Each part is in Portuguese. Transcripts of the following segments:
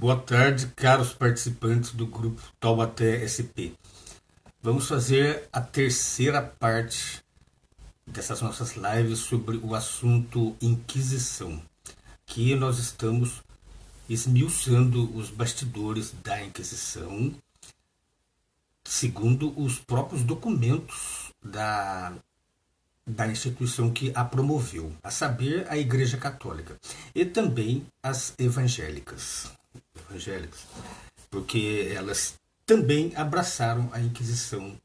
Boa tarde, caros participantes do grupo Taubaté SP. Vamos fazer a terceira parte dessas nossas lives sobre o assunto Inquisição, que nós estamos esmiuçando os bastidores da Inquisição, segundo os próprios documentos da instituição que a promoveu, a saber, a Igreja Católica e também as evangélicas, porque elas também abraçaram a Inquisição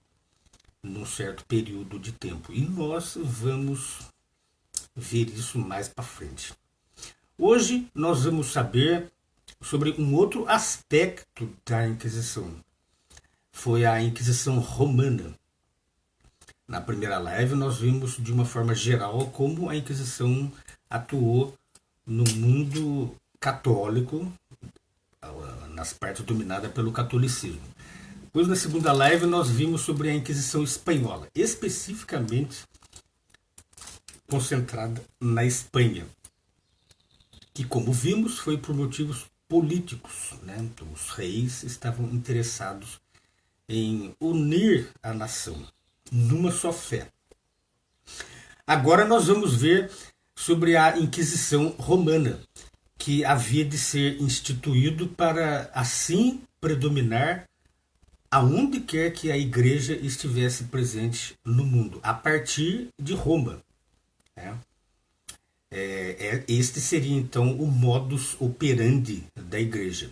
num certo período de tempo. E nós vamos ver isso mais para frente. Hoje nós vamos saber sobre um outro aspecto da Inquisição. Foi a Inquisição Romana. Na primeira live nós vimos de uma forma geral como a Inquisição atuou no mundo católico, nas partes dominadas pelo catolicismo. Depois, na segunda live, nós vimos sobre a Inquisição Espanhola, especificamente concentrada na Espanha, que, como vimos, foi por motivos políticos, né? Então, os reis estavam interessados em unir a nação numa só fé. Agora nós vamos ver sobre a Inquisição Romana, que havia de ser instituído para assim predominar aonde quer que a igreja estivesse presente no mundo, a partir de Roma. Este seria então o modus operandi da igreja.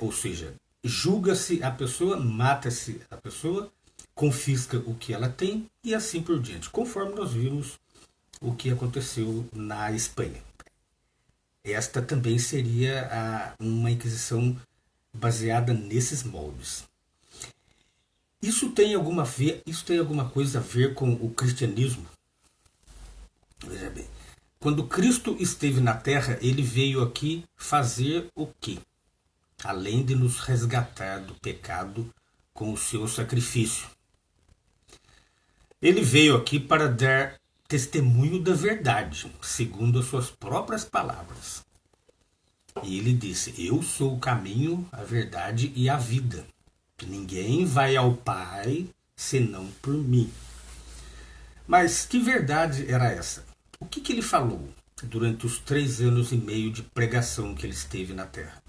Ou seja, julga-se a pessoa, mata-se a pessoa, confisca o que ela tem e assim por diante, conforme nós vimos o que aconteceu na Espanha. Esta também seria uma Inquisição baseada nesses moldes. Isso tem alguma coisa a ver com o cristianismo? Veja bem, quando Cristo esteve na Terra, ele veio aqui fazer o quê? Além de nos resgatar do pecado com o seu sacrifício. Ele veio aqui para dar testemunho da verdade, segundo as suas próprias palavras. E ele disse: eu sou o caminho, a verdade e a vida. Ninguém vai ao Pai senão por mim. Mas que verdade era essa? O que ele falou durante os 3 anos e meio de pregação que ele esteve na Terra?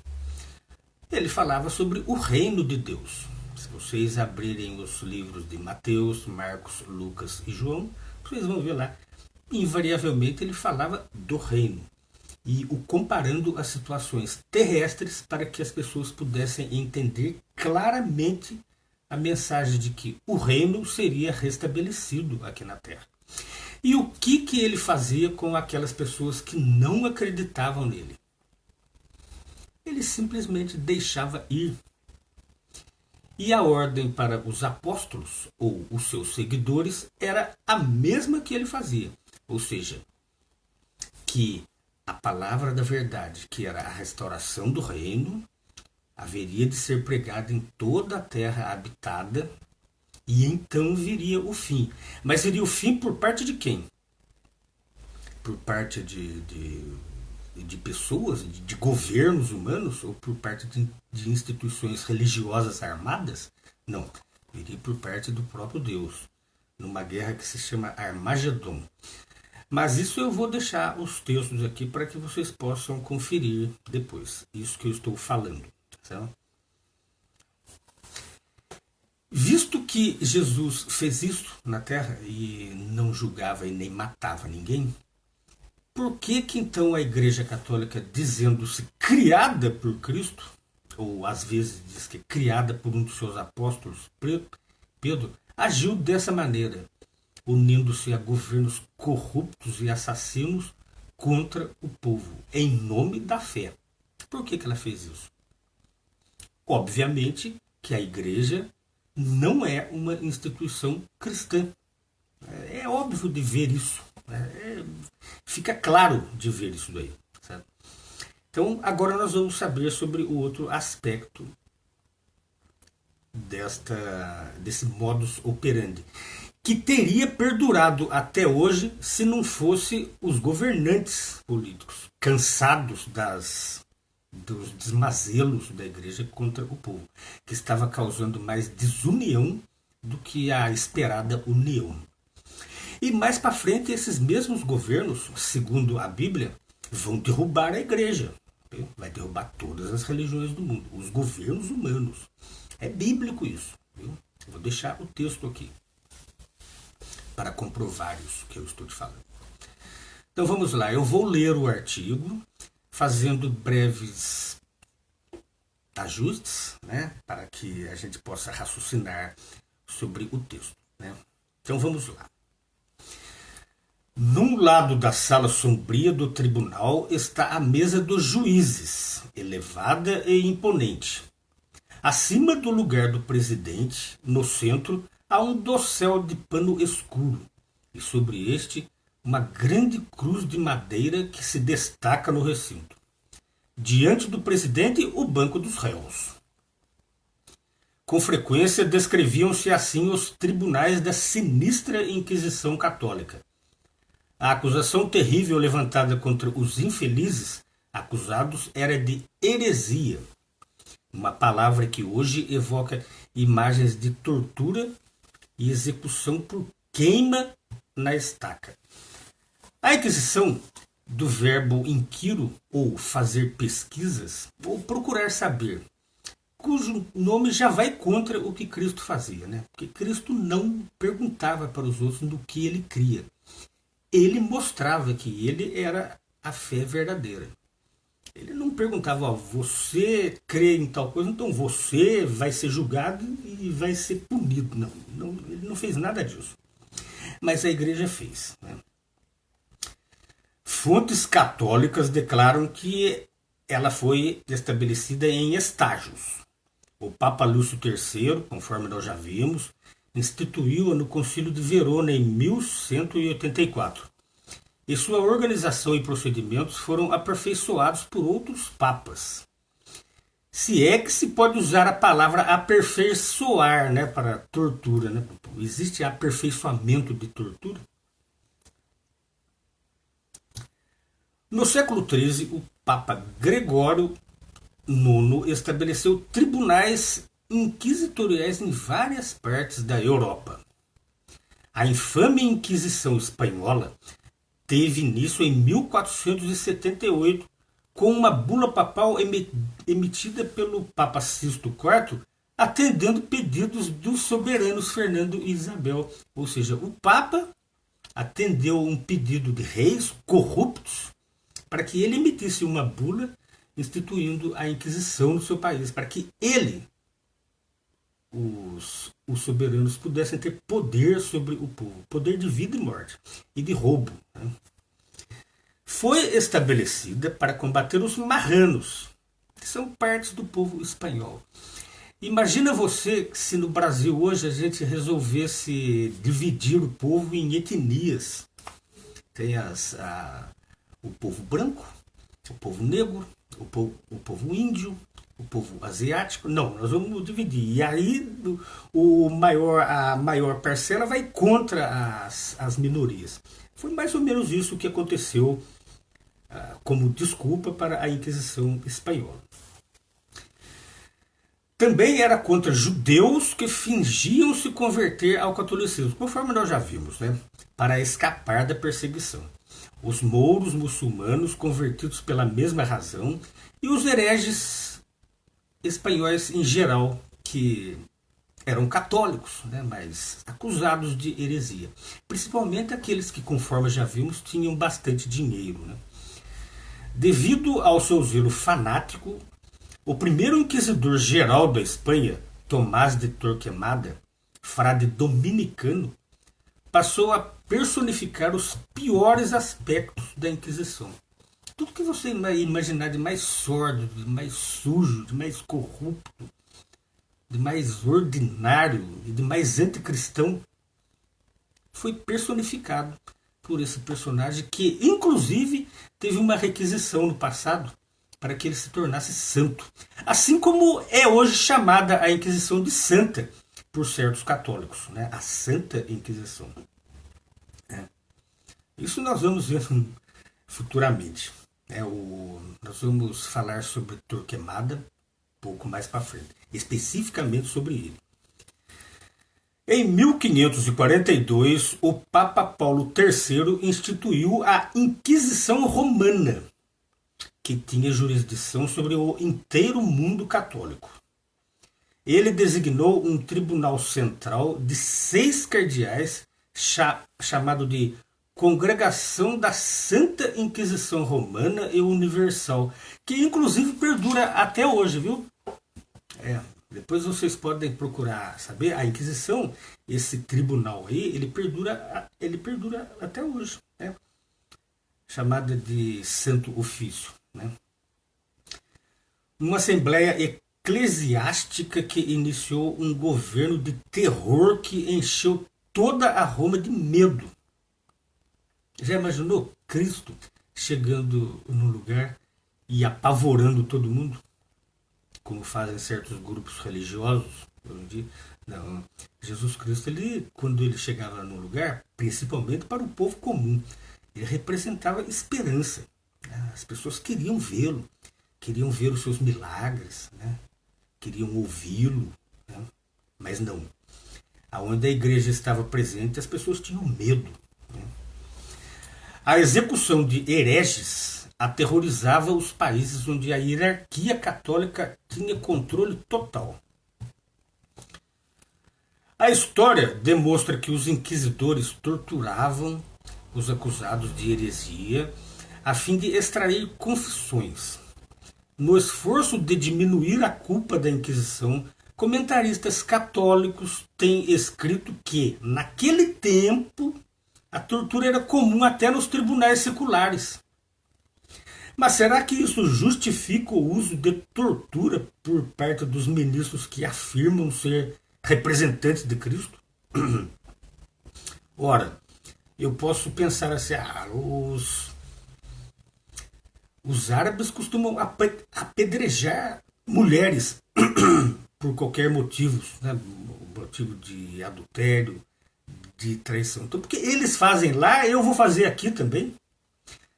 Ele falava sobre o reino de Deus. Se vocês abrirem os livros de Mateus, Marcos, Lucas e João, vocês vão ver lá. Invariavelmente ele falava do reino. E o comparando as situações terrestres para que as pessoas pudessem entender claramente a mensagem de que o reino seria restabelecido aqui na Terra. E o que ele fazia com aquelas pessoas que não acreditavam nele? Ele simplesmente deixava ir. E a ordem para os apóstolos ou os seus seguidores era a mesma que ele fazia. Ou seja, que a palavra da verdade, que era a restauração do reino, haveria de ser pregada em toda a terra habitada, e então viria o fim. Mas viria o fim por parte de quem? Por parte de pessoas, de governos humanos, ou por parte de instituições religiosas armadas? Não, viria por parte do próprio Deus, numa guerra que se chama Armagedon. Mas isso eu vou deixar os textos aqui para que vocês possam conferir depois, isso que eu estou falando. Certo? Visto que Jesus fez isso na Terra e não julgava e nem matava ninguém, por que então a Igreja Católica, dizendo-se criada por Cristo, ou às vezes diz que criada por um dos seus apóstolos, Pedro, agiu dessa maneira, unindo-se a governos corruptos e assassinos contra o povo, em nome da fé? Por que ela fez isso? Obviamente que a Igreja não é uma instituição cristã. É óbvio de ver isso. Fica claro de ver isso daí. Certo? Então, agora nós vamos saber sobre o outro aspecto desse modus operandi, que teria perdurado até hoje se não fosse os governantes políticos, cansados das dos desmazelos da igreja contra o povo, que estava causando mais desunião do que a esperada união. E mais para frente, esses mesmos governos, segundo a Bíblia, vão derrubar a igreja. Vai derrubar todas as religiões do mundo, os governos humanos. É bíblico isso. Viu? Vou deixar o texto aqui para comprovar isso que eu estou te falando. Então vamos lá, eu vou ler o artigo, fazendo breves ajustes, né, para que a gente possa raciocinar sobre o texto. Né? Então vamos lá. Num lado da sala sombria do tribunal está a mesa dos juízes, elevada e imponente. Acima do lugar do presidente, no centro, há um dossel de pano escuro, e sobre este, uma grande cruz de madeira que se destaca no recinto. Diante do presidente, o banco dos réus. Com frequência descreviam-se assim os tribunais da sinistra Inquisição Católica. A acusação terrível levantada contra os infelizes acusados era de heresia, uma palavra que hoje evoca imagens de tortura e execução por queima na estaca. A Inquisição, do verbo inquiro, ou fazer pesquisas, ou procurar saber, cujo nome já vai contra o que Cristo fazia, né? Porque Cristo não perguntava para os outros no que ele cria. Ele mostrava que ele era a fé verdadeira. Ele não perguntava, ó, você crê em tal coisa, então você vai ser julgado e vai ser punido. Não, ele não fez nada disso. Mas a igreja fez. Né? Fontes católicas declaram que ela foi estabelecida em estágios. O Papa Lúcio III, conforme nós já vimos, instituiu-a no Concílio de Verona em 1184. E sua organização e procedimentos foram aperfeiçoados por outros papas. Se é que se pode usar a palavra aperfeiçoar, né, para tortura. Né? Existe aperfeiçoamento de tortura? No século XIII, o Papa Gregório IX estabeleceu tribunais inquisitoriais em várias partes da Europa. A infame Inquisição Espanhola teve início em 1478, com uma bula papal emitida pelo Papa Sisto IV, atendendo pedidos dos soberanos Fernando e Isabel. Ou seja, o Papa atendeu um pedido de reis corruptos para que ele emitisse uma bula instituindo a Inquisição no seu país, para que ele, os soberanos, pudessem ter poder sobre o povo, poder de vida e morte, e de roubo. Né? Foi estabelecida para combater os marranos, que são partes do povo espanhol. Imagina você se no Brasil hoje a gente resolvesse dividir o povo em etnias. Tem o povo branco, o povo negro, o povo índio, o povo asiático. Não, nós vamos dividir. E aí a maior parcela vai contra as minorias. Foi mais ou menos isso que aconteceu como desculpa para a Inquisição Espanhola. Também era contra judeus que fingiam se converter ao catolicismo, conforme nós já vimos, né? Para escapar da perseguição. Os mouros muçulmanos convertidos pela mesma razão e os hereges espanhóis em geral, que eram católicos, né, mas acusados de heresia. Principalmente aqueles que, conforme já vimos, tinham bastante dinheiro. Né? Devido ao seu zelo fanático, o primeiro inquisidor geral da Espanha, Tomás de Torquemada, frade dominicano, passou a personificar os piores aspectos da Inquisição. Tudo que você imaginar de mais sórdido, de mais sujo, de mais corrupto, de mais ordinário e de mais anticristão foi personificado por esse personagem que, inclusive, teve uma requisição no passado para que ele se tornasse santo. Assim como é hoje chamada a Inquisição de Santa por certos católicos, né? A Santa Inquisição. Isso nós vamos ver futuramente. Nós Nós vamos falar sobre Torquemada pouco mais para frente, especificamente sobre ele. Em 1542, o Papa Paulo III instituiu a Inquisição Romana, que tinha jurisdição sobre o inteiro mundo católico. Ele designou um tribunal central de 6 cardeais, chamado de Congregação da Santa Inquisição Romana e Universal, que inclusive perdura até hoje, viu? Depois vocês podem procurar saber. A Inquisição, esse tribunal aí, ele perdura até hoje, né? Chamada de Santo Ofício, né? Uma assembleia eclesiástica que iniciou um governo de terror que encheu toda a Roma de medo. Já imaginou Cristo chegando num lugar e apavorando todo mundo? Como fazem certos grupos religiosos hoje em dia. Não. Jesus Cristo, quando ele chegava num lugar, principalmente para o povo comum, ele representava esperança. As pessoas queriam vê-lo, queriam ver os seus milagres, né? Queriam ouvi-lo, né? Mas não. Aonde a igreja estava presente, as pessoas tinham medo, né? A execução de hereges aterrorizava os países onde a hierarquia católica tinha controle total. A história demonstra que os inquisidores torturavam os acusados de heresia a fim de extrair confissões. No esforço de diminuir a culpa da Inquisição, comentaristas católicos têm escrito que, naquele tempo, a tortura era comum até nos tribunais seculares. Mas será que isso justifica o uso de tortura por parte dos ministros que afirmam ser representantes de Cristo? Ora, eu posso pensar assim, os árabes costumam apedrejar mulheres por qualquer motivo, né? Motivo de adultério, de traição. Então, porque eles fazem lá, eu vou fazer aqui também.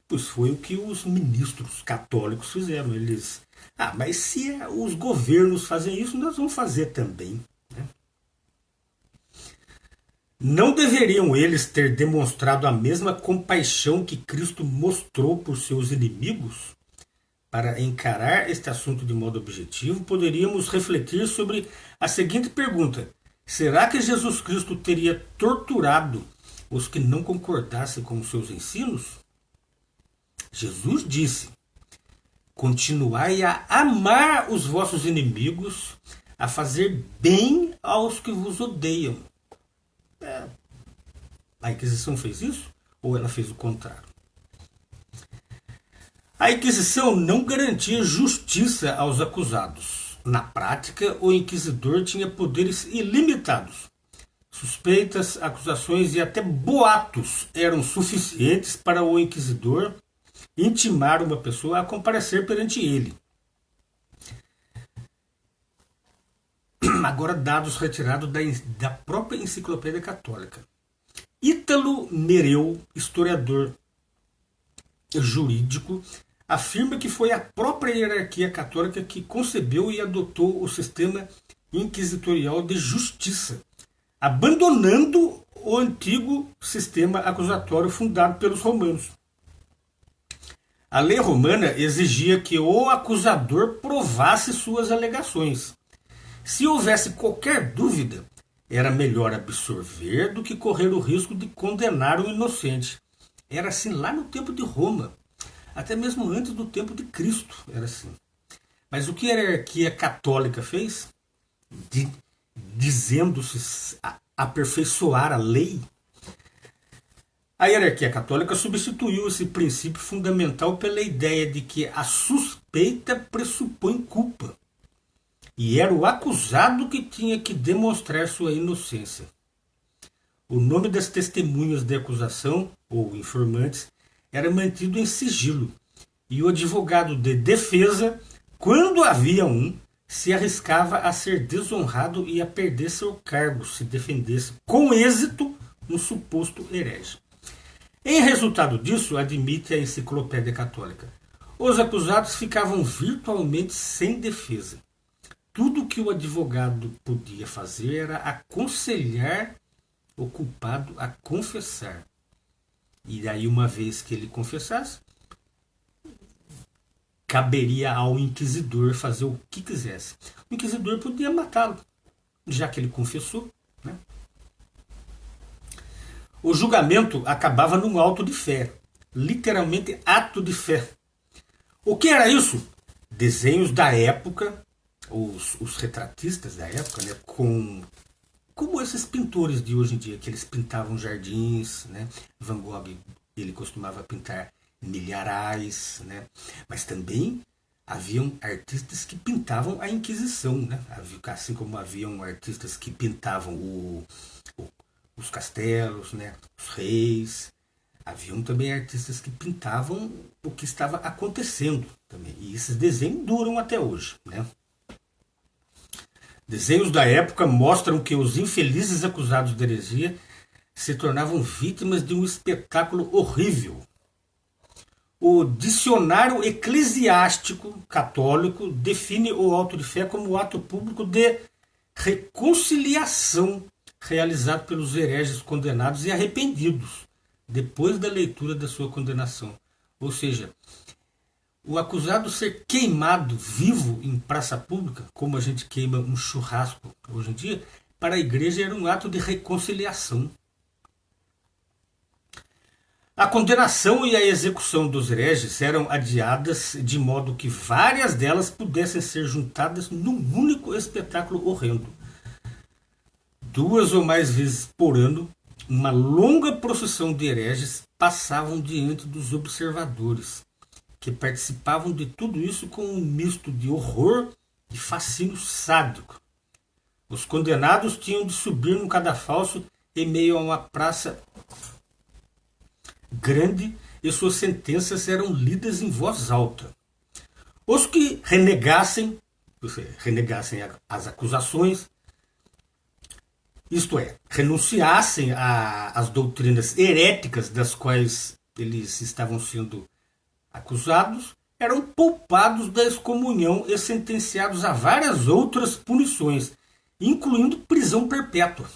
Pois foi o que os ministros católicos fizeram. Eles, mas se os governos fazem isso, nós vamos fazer também, né? Não deveriam eles ter demonstrado a mesma compaixão que Cristo mostrou por seus inimigos? Para encarar este assunto de modo objetivo, poderíamos refletir sobre a seguinte pergunta: será que Jesus Cristo teria torturado os que não concordassem com os seus ensinos? Jesus disse: continuai a amar os vossos inimigos, a fazer bem aos que vos odeiam. A Inquisição fez isso? Ou ela fez o contrário? A Inquisição não garantia justiça aos acusados. Na prática, o inquisidor tinha poderes ilimitados. Suspeitas, acusações e até boatos eram suficientes para o inquisidor intimar uma pessoa a comparecer perante ele. Agora, dados retirados da própria Enciclopédia Católica. Ítalo Nereu, historiador jurídico, afirma que foi a própria hierarquia católica que concebeu e adotou o sistema inquisitorial de justiça, abandonando o antigo sistema acusatório fundado pelos romanos. A lei romana exigia que o acusador provasse suas alegações. Se houvesse qualquer dúvida, era melhor absorver do que correr o risco de condenar um inocente. Era assim lá no tempo de Roma, até mesmo antes do tempo de Cristo era assim. Mas o que a hierarquia católica fez? Dizendo-se aperfeiçoar a lei, a hierarquia católica substituiu esse princípio fundamental pela ideia de que a suspeita pressupõe culpa. E era o acusado que tinha que demonstrar sua inocência. O nome das testemunhas de acusação, ou informantes, era mantido em sigilo. E o advogado de defesa, quando havia um, se arriscava a ser desonrado e a perder seu cargo se defendesse com êxito um suposto herege. Em resultado disso, admite a Enciclopédia Católica, Os acusados ficavam virtualmente sem defesa. Tudo que o advogado podia fazer era aconselhar o culpado a confessar. E daí, uma vez que ele confessasse, caberia ao inquisidor fazer o que quisesse. O inquisidor podia matá-lo, já que ele confessou, né? O julgamento acabava num auto de fé, literalmente ato de fé. O que era isso? Desenhos da época, os retratistas da época, né, como esses pintores de hoje em dia, que eles pintavam jardins, né? Van Gogh, ele costumava pintar milharais, né? Mas também haviam artistas que pintavam a Inquisição, né? Assim como haviam artistas que pintavam os castelos, né? Os reis. Haviam também artistas que pintavam o que estava acontecendo também. E esses desenhos duram até hoje, né? Desenhos da época mostram que os infelizes acusados de heresia se tornavam vítimas de um espetáculo horrível. O dicionário eclesiástico católico define o auto de fé como o ato público de reconciliação realizado pelos hereges condenados e arrependidos depois da leitura da sua condenação. Ou seja, o acusado ser queimado vivo em praça pública, como a gente queima um churrasco hoje em dia, para a igreja era um ato de reconciliação. A condenação e a execução dos hereges eram adiadas de modo que várias delas pudessem ser juntadas num único espetáculo horrendo. 2 ou mais vezes por ano, uma longa procissão de hereges passavam diante dos observadores, que participavam de tudo isso com um misto de horror e fascínio sádico. Os condenados tinham de subir num cadafalso em meio a uma praça grande e suas sentenças eram lidas em voz alta. Os que renegassem as acusações, isto é, renunciassem às doutrinas heréticas das quais eles estavam sendo acusados, eram poupados da excomunhão e sentenciados a várias outras punições, incluindo prisão perpétua.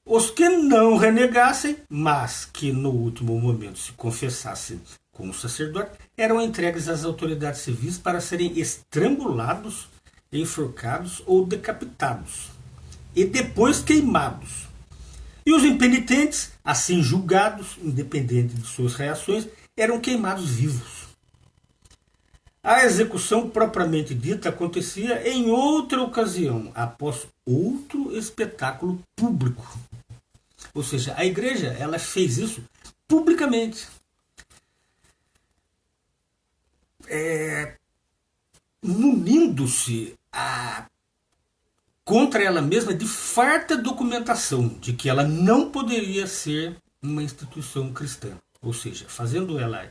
Os que não renegassem, mas que no último momento se confessassem com o sacerdote, eram entregues às autoridades civis para serem estrangulados, enforcados ou decapitados, e depois queimados. E os impenitentes, assim julgados, independente de suas reações, eram queimados vivos. A execução propriamente dita acontecia em outra ocasião, após outro espetáculo público. Ou seja, a igreja ela fez isso publicamente. Munindo-se contra ela mesma de farta documentação de que ela não poderia ser uma instituição cristã. Ou seja, fazendo ela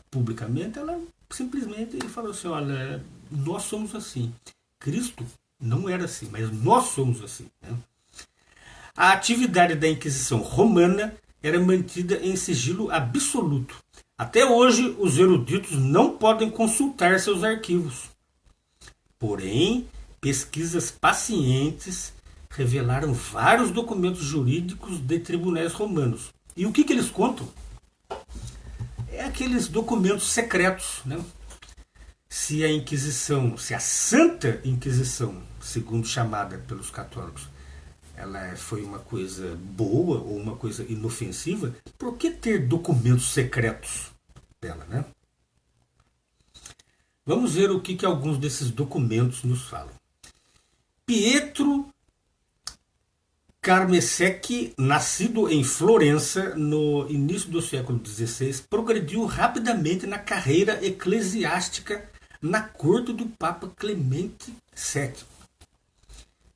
publicamente, ela simplesmente falou assim, olha, nós somos assim. Cristo não era assim, mas nós somos assim, né? A atividade da Inquisição Romana era mantida em sigilo absoluto. Até hoje, os eruditos não podem consultar seus arquivos. Porém, pesquisas pacientes revelaram vários documentos jurídicos de tribunais romanos. E o que eles contam? É aqueles documentos secretos, né? Se a Inquisição, se a Santa Inquisição, segundo chamada pelos católicos, ela foi uma coisa boa ou uma coisa inofensiva, por que ter documentos secretos dela, né? Vamos ver o que alguns desses documentos nos falam. Pietro Carnesecchi, nascido em Florença no início do século XVI, progrediu rapidamente na carreira eclesiástica na corte do Papa Clemente VII,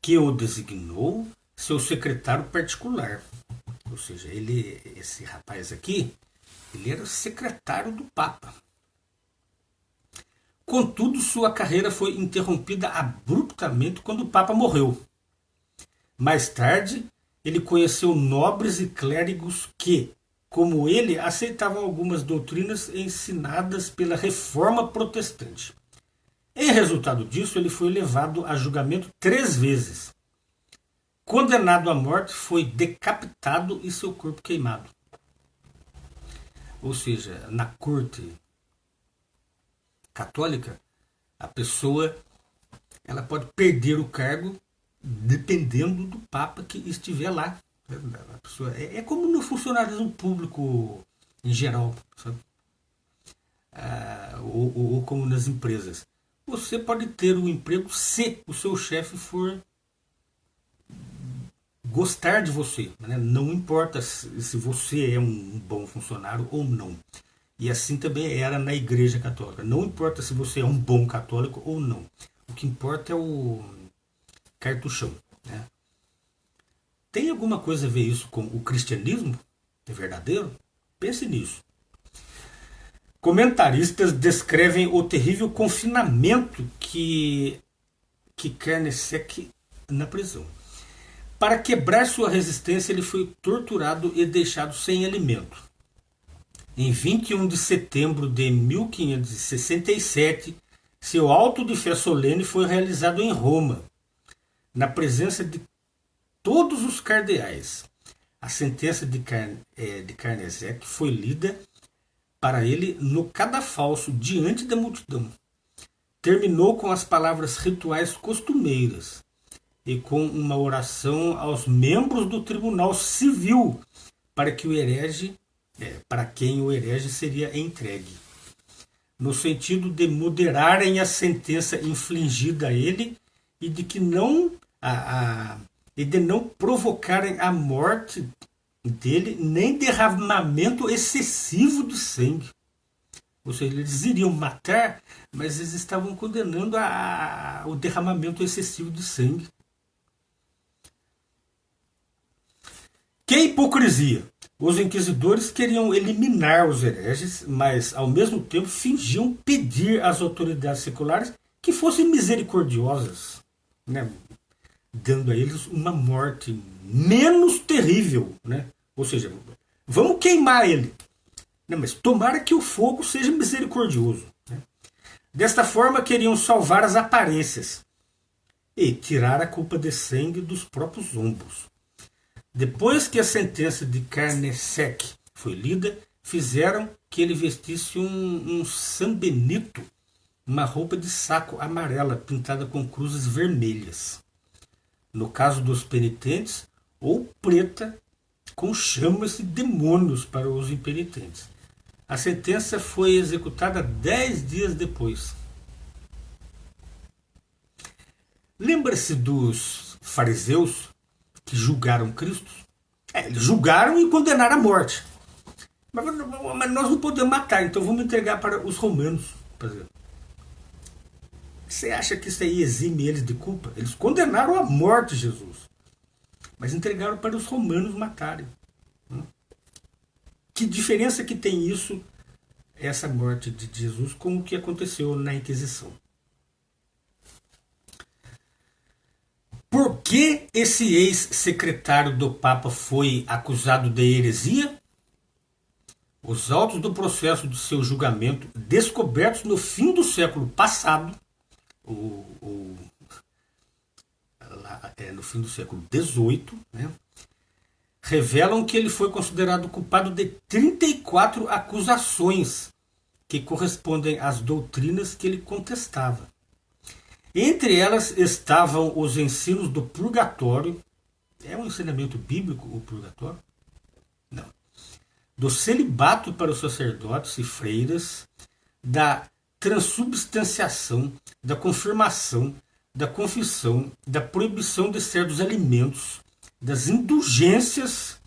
que o designou seu secretário particular. Ou seja, esse rapaz aqui, ele era secretário do Papa. Contudo, sua carreira foi interrompida abruptamente quando o Papa morreu. Mais tarde, ele conheceu nobres e clérigos que, como ele, aceitavam algumas doutrinas ensinadas pela Reforma Protestante. Em resultado disso, ele foi levado a julgamento 3 vezes. Condenado à morte, foi decapitado e seu corpo queimado. Ou seja, na corte católica, a pessoa ela pode perder o cargo dependendo do Papa que estiver lá. A pessoa, é como no funcionarismo público em geral, sabe? Ou como nas empresas. Você pode ter um emprego se o seu chefe for gostar de você. Né? Não importa se você é um bom funcionário ou não. E assim também era na Igreja Católica. Não importa se você é um bom católico ou não. O que importa é o cartuchão. Né? Tem alguma coisa a ver isso com o cristianismo? É verdadeiro? Pense nisso. Comentaristas descrevem o terrível confinamento que Carnesec na prisão. Para quebrar sua resistência, ele foi torturado e deixado sem alimento. Em 21 de setembro de 1567, seu auto de fé solene foi realizado em Roma, na presença de todos os cardeais. A sentença de Carnesec foi lida para ele no cadafalso diante da multidão. Terminou com as palavras rituais costumeiras e com uma oração aos membros do tribunal civil para que o herege, para quem o herege seria entregue, no sentido de moderarem a sentença infligida a ele e de que não e de não provocarem a morte dele nem derramamento excessivo de sangue. Ou seja, eles iriam matar, mas eles estavam condenando o derramamento excessivo de sangue. Que hipocrisia! Os inquisidores queriam eliminar os hereges, mas ao mesmo tempo fingiam pedir às autoridades seculares que fossem misericordiosas, né? Dando a eles uma morte menos terrível. Né? Ou seja, vamos queimar ele. Não, mas tomara que o fogo seja misericordioso. Né? Desta forma, queriam salvar as aparências e tirar a culpa de sangue dos próprios ombros. Depois que a sentença de Carnesec foi lida, fizeram que ele vestisse um sambenito, uma roupa de saco amarela pintada com cruzes vermelhas. No caso dos penitentes, ou preta, com chamas e demônios para os impenitentes. A sentença foi executada 10 dias depois. Lembra-se dos fariseus que julgaram Cristo? Eles julgaram e condenaram à morte. Mas nós não podemos matar, então vamos entregar para os romanos. Você acha que isso aí exime eles de culpa? Eles condenaram à morte Jesus, mas entregaram para os romanos matarem. Que diferença que tem isso, essa morte de Jesus, com o que aconteceu na Inquisição? Por que esse ex-secretário do Papa foi acusado de heresia? Os autos do processo de seu julgamento, descobertos no fim do século passado, no fim do século XVIII, né, revelam que ele foi considerado culpado de 34 acusações que correspondem às doutrinas que ele contestava. Entre elas estavam os ensinos do purgatório. É um ensinamento bíblico o purgatório? Não. Do celibato para os sacerdotes e freiras, da transubstanciação, da confirmação, da confissão, da proibição de certos alimentos, das indulgências.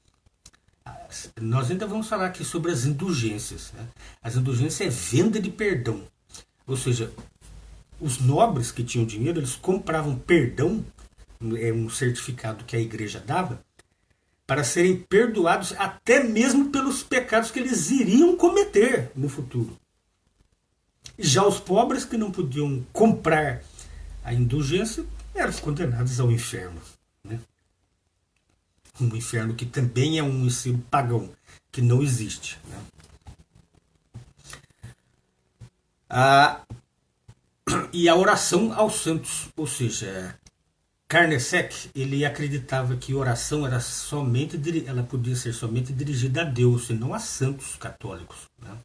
Nós ainda vamos falar aqui sobre as indulgências. Né? As indulgências é venda de perdão. Ou seja, os nobres que tinham dinheiro, eles compravam perdão, é um certificado que a igreja dava, para serem perdoados até mesmo pelos pecados que eles iriam cometer no futuro. Já os pobres que não podiam comprar a indulgência eram condenados ao inferno. Né? Um inferno que também é um ensino pagão, que não existe. Né? E a oração aos santos, ou seja, Karnecek, ele acreditava que oração era somente, ela podia ser somente dirigida a Deus e não a santos católicos. Né?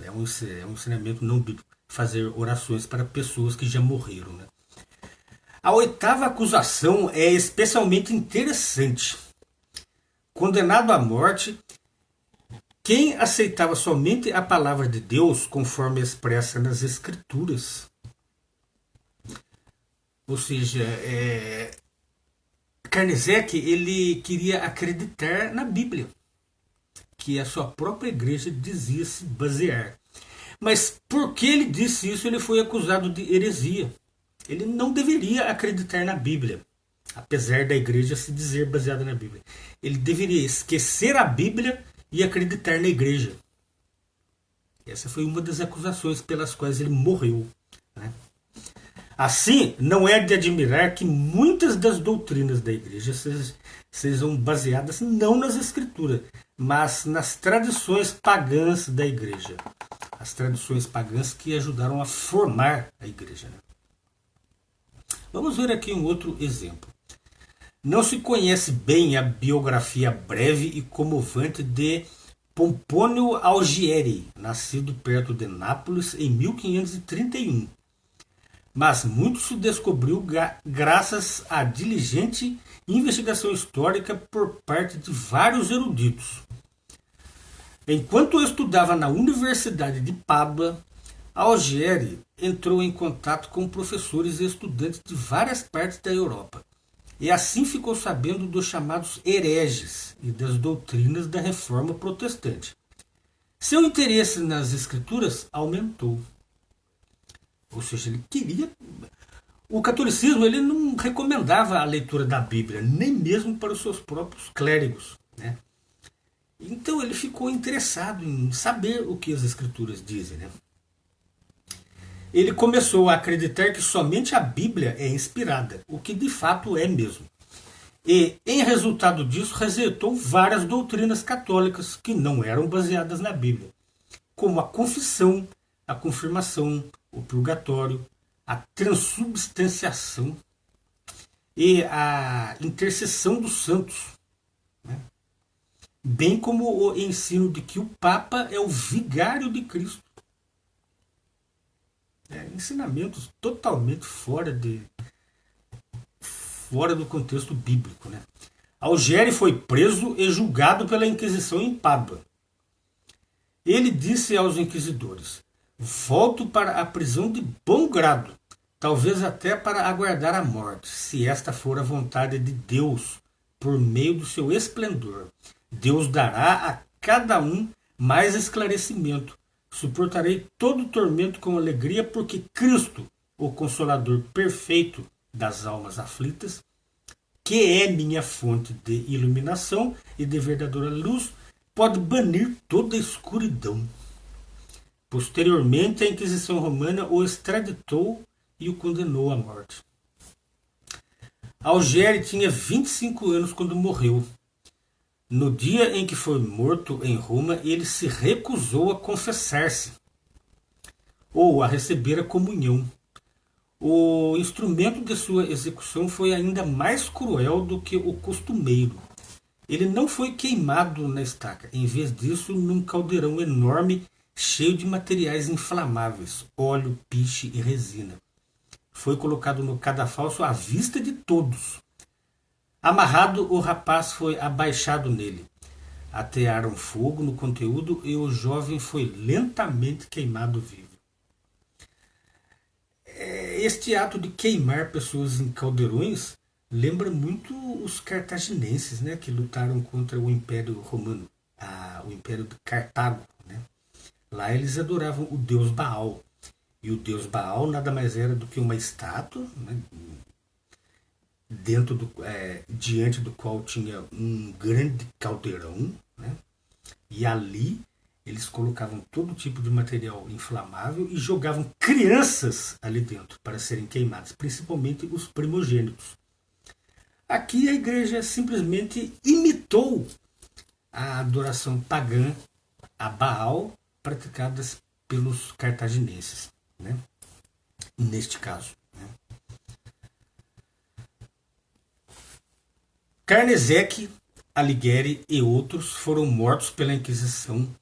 É um ensinamento não bíblico fazer orações para pessoas que já morreram. Né? A oitava acusação é especialmente interessante. Condenado à morte, quem aceitava somente a palavra de Deus, conforme expressa nas Escrituras. Ou seja, Karnecek, ele queria acreditar na Bíblia, que a sua própria igreja dizia se basear. Mas porque ele disse isso, ele foi acusado de heresia. Ele não deveria acreditar na Bíblia, apesar da igreja se dizer baseada na Bíblia. Ele deveria esquecer a Bíblia e acreditar na igreja. Essa foi uma das acusações pelas quais ele morreu. Né? Assim, não é de admirar que muitas das doutrinas da igreja sejam baseadas não nas escrituras, mas nas tradições pagãs da igreja. As tradições pagãs que ajudaram a formar a igreja. Né? Vamos ver aqui um outro exemplo. Não se conhece bem a biografia breve e comovente de Pompônio Algieri, nascido perto de Nápoles em 1531. Mas muito se descobriu graças à diligente investigação histórica por parte de vários eruditos. Enquanto estudava na Universidade de Pádua, Algieri entrou em contato com professores e estudantes de várias partes da Europa, e assim ficou sabendo dos chamados hereges e das doutrinas da Reforma Protestante. Seu interesse nas escrituras aumentou. Ou seja, ele queria... O catolicismo ele não recomendava a leitura da Bíblia, nem mesmo para os seus próprios clérigos. Né? Então ele ficou interessado em saber o que as escrituras dizem. Né? Ele começou a acreditar que somente a Bíblia é inspirada, o que de fato é mesmo. E, em resultado disso, rejeitou várias doutrinas católicas que não eram baseadas na Bíblia, como a confissão, a confirmação, o purgatório, a transubstanciação e a intercessão dos santos, né? Bem como o ensino de que o Papa é o vigário de Cristo. Ensinamentos totalmente fora do contexto bíblico. Né? Algieri foi preso e julgado pela Inquisição em Pádua. Ele disse aos inquisidores: volto para a prisão de bom grado, talvez até para aguardar a morte, se esta for a vontade de Deus, por meio do seu esplendor. Deus dará a cada um mais esclarecimento. Suportarei todo o tormento com alegria, porque Cristo, o Consolador perfeito das almas aflitas, que é minha fonte de iluminação e de verdadeira luz, pode banir toda a escuridão. Posteriormente, a Inquisição Romana o extraditou e o condenou à morte. Algieri tinha 25 anos quando morreu. No dia em que foi morto em Roma, ele se recusou a confessar-se ou a receber a comunhão. O instrumento de sua execução foi ainda mais cruel do que o costumeiro. Ele não foi queimado na estaca, em vez disso, num caldeirão enorme cheio de materiais inflamáveis, óleo, piche e resina. Foi colocado no cadafalso à vista de todos. Amarrado, o rapaz foi abaixado nele. Atearam fogo no conteúdo e o jovem foi lentamente queimado vivo. Este ato de queimar pessoas em caldeirões lembra muito os cartaginenses, né, que lutaram contra o Império Romano, o Império de Cartago. Né? Lá eles adoravam o deus Baal. E o deus Baal nada mais era do que uma estátua, né, diante do qual tinha um grande caldeirão, né? E ali eles colocavam todo tipo de material inflamável e jogavam crianças ali dentro para serem queimadas, principalmente os primogênitos. Aqui a igreja simplesmente imitou a adoração pagã a Baal praticadas pelos cartaginenses, né? Neste caso. Né? Carnesec, Alighieri e outros foram mortos pela Inquisição.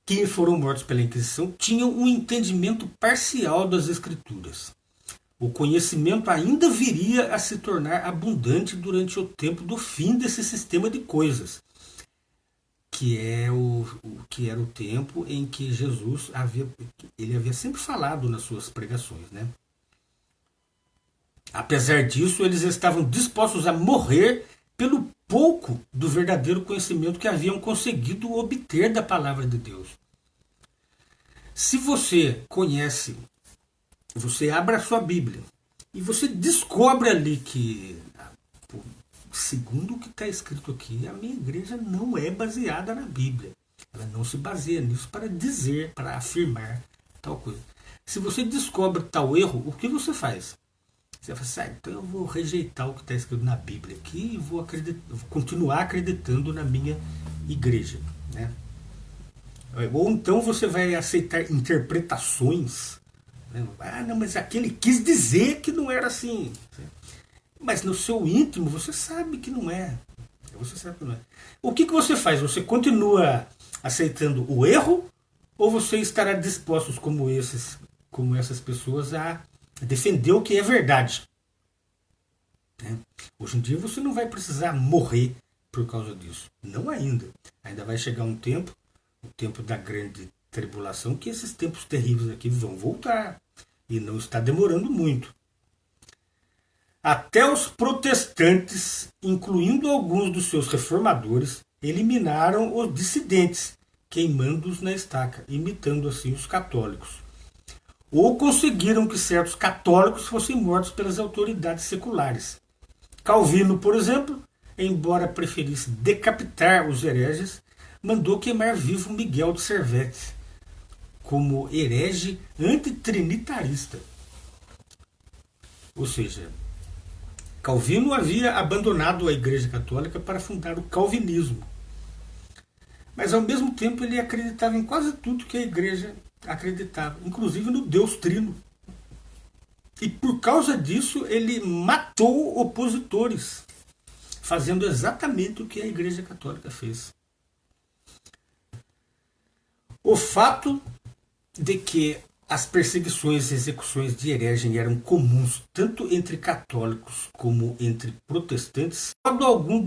Quem foram mortos pela Inquisição tinham um entendimento parcial das Escrituras. O conhecimento ainda viria a se tornar abundante durante o tempo do fim desse sistema de coisas, que era o tempo em que Jesus havia sempre falado nas suas pregações, né? Apesar disso, eles estavam dispostos a morrer pelo pouco do verdadeiro conhecimento que haviam conseguido obter da palavra de Deus. Se você conhece, você abre a sua Bíblia e você descobre ali que, segundo o que está escrito aqui, a minha igreja não é baseada na Bíblia. Ela não se baseia nisso para dizer, para afirmar tal coisa. Se você descobre tal erro, o que você faz? Você fala assim, então eu vou rejeitar o que está escrito na Bíblia aqui e vou continuar acreditando na minha igreja. Né? Ou então você vai aceitar interpretações. Né? Não, mas aquele quis dizer que não era assim. Mas no seu íntimo você sabe que não é. Você sabe que não é. O que você faz? Você continua aceitando o erro? Ou você estará disposto, como essas pessoas, a defender o que é verdade? Né? Hoje em dia você não vai precisar morrer por causa disso. Não ainda. Ainda vai chegar um tempo, o tempo da grande tribulação, que esses tempos terríveis aqui vão voltar. E não está demorando muito. Até os protestantes, incluindo alguns dos seus reformadores, eliminaram os dissidentes, queimando-os na estaca, imitando assim os católicos. Ou conseguiram que certos católicos fossem mortos pelas autoridades seculares. Calvino, por exemplo, embora preferisse decapitar os hereges, mandou queimar vivo Miguel de Servete, como herege antitrinitarista. Ou seja, Calvino havia abandonado a Igreja Católica para fundar o calvinismo. Mas ao mesmo tempo ele acreditava em quase tudo que a Igreja acreditava, inclusive no Deus Trino. E por causa disso ele matou opositores, fazendo exatamente o que a Igreja Católica fez. O fato de que as perseguições e execuções de herege eram comuns tanto entre católicos como entre protestantes, de modo algum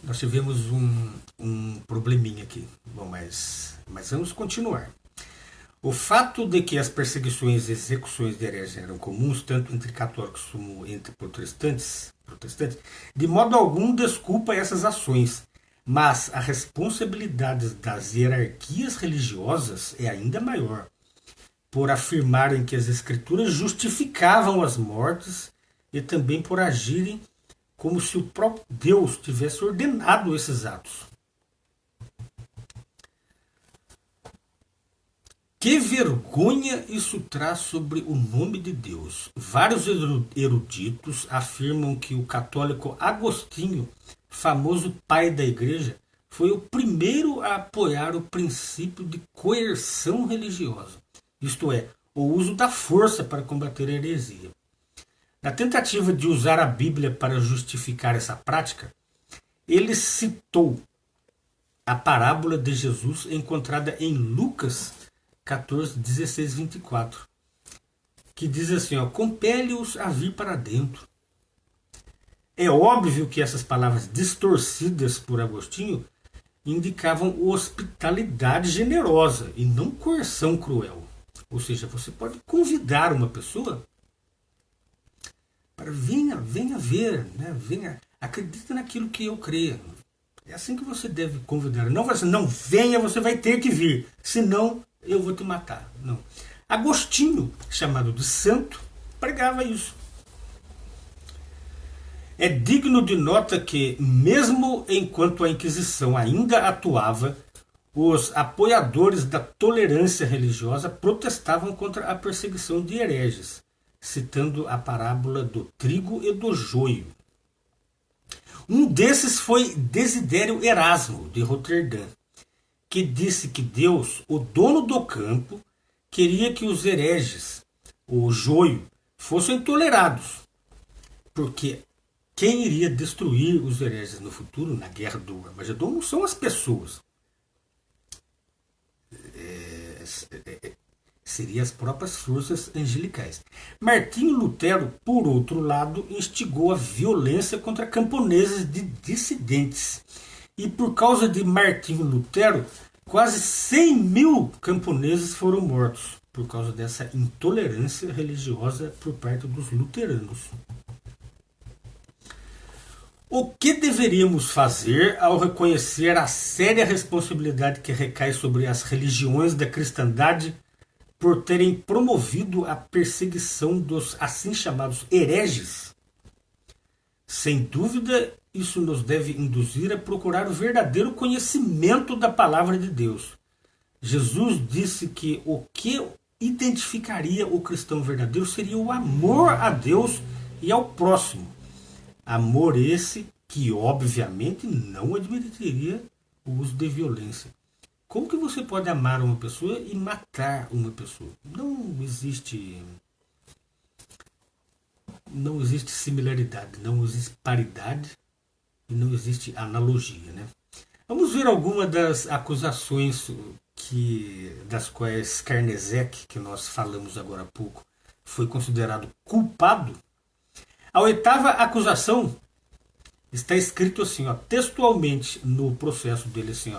nós tivemos um probleminha aqui. Bom, mas vamos continuar. O fato de que as perseguições e execuções de herege eram comuns tanto entre católicos como entre protestantes, de modo algum desculpa essas ações. Mas a responsabilidade das hierarquias religiosas é ainda maior, por afirmarem que as escrituras justificavam as mortes e também por agirem como se o próprio Deus tivesse ordenado esses atos. Que vergonha isso traz sobre o nome de Deus. Vários eruditos afirmam que o católico Agostinho, famoso pai da igreja, foi o primeiro a apoiar o princípio de coerção religiosa, isto é, o uso da força para combater a heresia. Na tentativa de usar a Bíblia para justificar essa prática, ele citou a parábola de Jesus encontrada em Lucas 14, 16, 24, que diz assim, compele-os a vir para dentro. É óbvio que essas palavras distorcidas por Agostinho indicavam hospitalidade generosa e não coerção cruel. Ou seja, você pode convidar uma pessoa para venha ver, né? Acredita naquilo que eu creio. É assim que você deve convidar. Não vai ser, não venha, você vai ter que vir, senão eu vou te matar. Não. Agostinho, chamado de santo, pregava isso. É digno de nota que, mesmo enquanto a Inquisição ainda atuava, os apoiadores da tolerância religiosa protestavam contra a perseguição de hereges, citando a parábola do trigo e do joio. Um desses foi Desidério Erasmo, de Roterdã, que disse que Deus, o dono do campo, queria que os hereges, o joio, fossem tolerados, porque quem iria destruir os hereges no futuro, na guerra do Armagedon, não são as pessoas. Seriam as próprias forças angelicais. Martinho Lutero, por outro lado, instigou a violência contra camponeses de dissidentes. E por causa de Martinho Lutero, quase 100 mil camponeses foram mortos, por causa dessa intolerância religiosa por parte dos luteranos. O que deveríamos fazer ao reconhecer a séria responsabilidade que recai sobre as religiões da cristandade por terem promovido a perseguição dos assim chamados hereges? Sem dúvida, isso nos deve induzir a procurar o verdadeiro conhecimento da palavra de Deus. Jesus disse que o que identificaria o cristão verdadeiro seria o amor a Deus e ao próximo. Amor esse que, obviamente, não admitiria o uso de violência. Como que você pode amar uma pessoa e matar uma pessoa? Não existe similaridade, não existe paridade e não existe analogia, né? Vamos ver algumas das acusações das quais Karnezek, que nós falamos agora há pouco, foi considerado culpado. A 8ª acusação está escrito assim, textualmente no processo dele assim,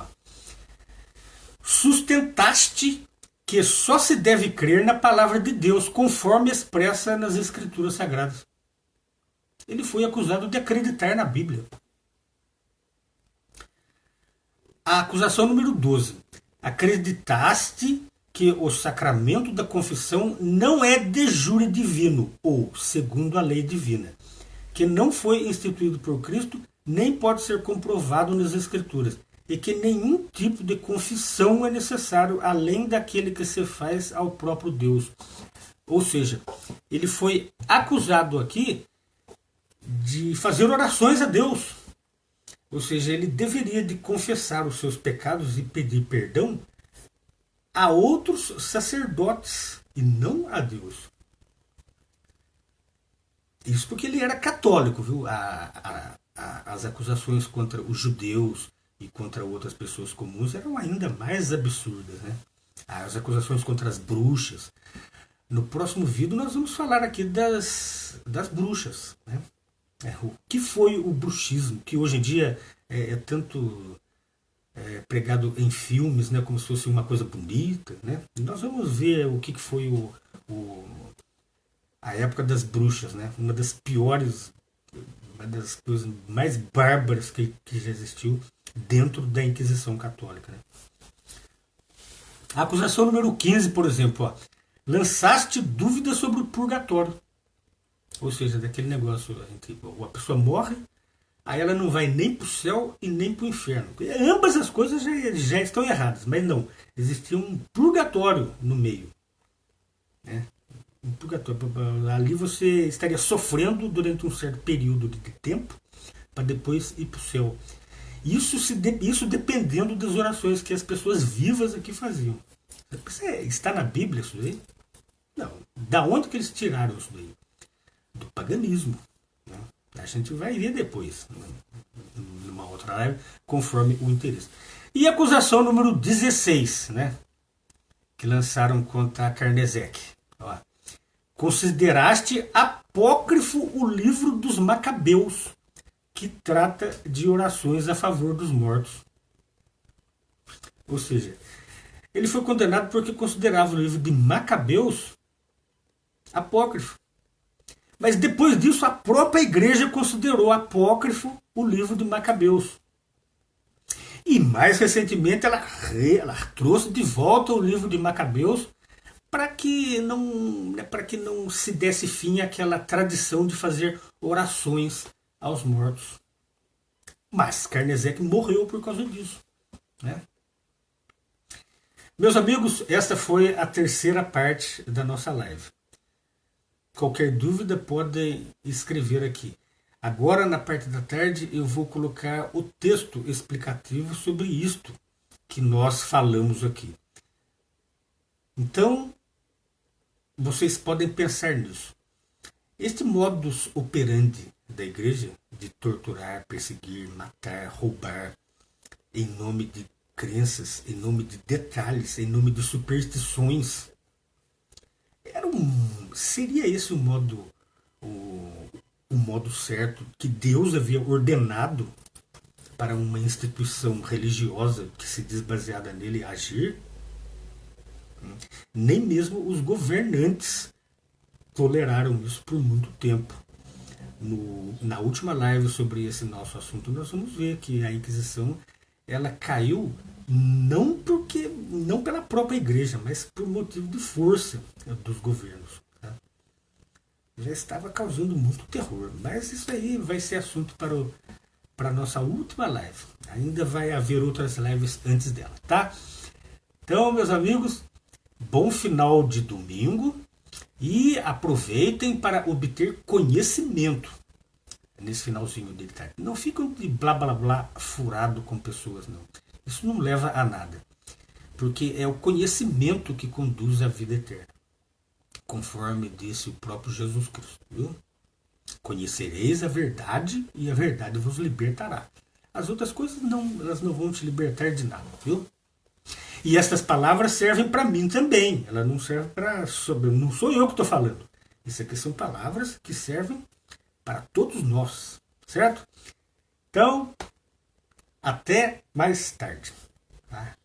sustentaste que só se deve crer na palavra de Deus, conforme expressa nas Escrituras Sagradas. Ele foi acusado de acreditar na Bíblia. A acusação número 12. Acreditaste que o sacramento da confissão não é de jure divino, ou segundo a lei divina, que não foi instituído por Cristo, nem pode ser comprovado nas Escrituras, e que nenhum tipo de confissão é necessário além daquele que se faz ao próprio Deus. Ou seja, ele foi acusado aqui de fazer orações a Deus. Ou seja, ele deveria de confessar os seus pecados e pedir perdão a outros sacerdotes e não a Deus. Isso porque ele era católico, viu? As acusações contra os judeus e contra outras pessoas comuns eram ainda mais absurdas, né? As acusações contra as bruxas. No próximo vídeo nós vamos falar aqui das bruxas, né? O que foi o bruxismo, que hoje em dia é tanto pregado em filmes, né, como se fosse uma coisa bonita, né? E nós vamos ver o que foi a época das bruxas, né? Uma das piores, uma das coisas mais bárbaras que já existiu dentro da Inquisição Católica, né? A acusação número 15, por exemplo, lançaste dúvidas sobre o purgatório. Ou seja, daquele negócio, a pessoa morre, aí ela não vai nem para o céu e nem para o inferno. Ambas as coisas já estão erradas, mas não. Existia um purgatório no meio. Né? Um purgatório. Ali você estaria sofrendo durante um certo período de tempo para depois ir para o céu. Isso dependendo das orações que as pessoas vivas aqui faziam. Está na Bíblia isso daí? Não. Da onde que eles tiraram isso daí? Do paganismo. Né? A gente vai ver depois, numa outra live, conforme o interesse. E a acusação número 16, né? Que lançaram contra Karnezek. Consideraste apócrifo o livro dos Macabeus, que trata de orações a favor dos mortos. Ou seja, ele foi condenado porque considerava o livro de Macabeus apócrifo. Mas depois disso, a própria igreja considerou apócrifo o livro de Macabeus. E mais recentemente ela trouxe de volta o livro de Macabeus para que não se desse fim àquela tradição de fazer orações aos mortos. Mas Karnezek morreu por causa disso. Né? Meus amigos, esta foi a terceira parte da nossa live. qualquer dúvida pode escrever aqui. Agora, na parte da tarde, eu vou colocar o texto explicativo sobre isto que nós falamos aqui. Então, vocês podem pensar nisso. Este modus operandi da igreja de torturar, perseguir, matar, roubar, em nome de crenças, em nome de detalhes, em nome de superstições, seria esse o modo certo que Deus havia ordenado para uma instituição religiosa que se diz baseada nele agir? Nem mesmo os governantes toleraram isso por muito tempo. Na última live sobre esse nosso assunto, nós vamos ver que a Inquisição ela caiu não pela própria igreja, mas por motivo de força dos governos. Tá? Já estava causando muito terror, mas isso aí vai ser assunto para a nossa última live. Ainda vai haver outras lives antes dela, tá? Então, meus amigos, bom final de domingo e aproveitem para obter conhecimento nesse finalzinho de tarde. Não fiquem de blá blá blá furado com pessoas, não. Isso não leva a nada. Porque é o conhecimento que conduz à vida eterna. Conforme disse o próprio Jesus Cristo. Viu? Conhecereis a verdade e a verdade vos libertará. As outras coisas elas não vão te libertar de nada. Viu? E estas palavras servem para mim também. Elas não servem para... Não sou eu que estou falando. Isso aqui são palavras que servem para todos nós. Certo? Então, até mais tarde. Tá?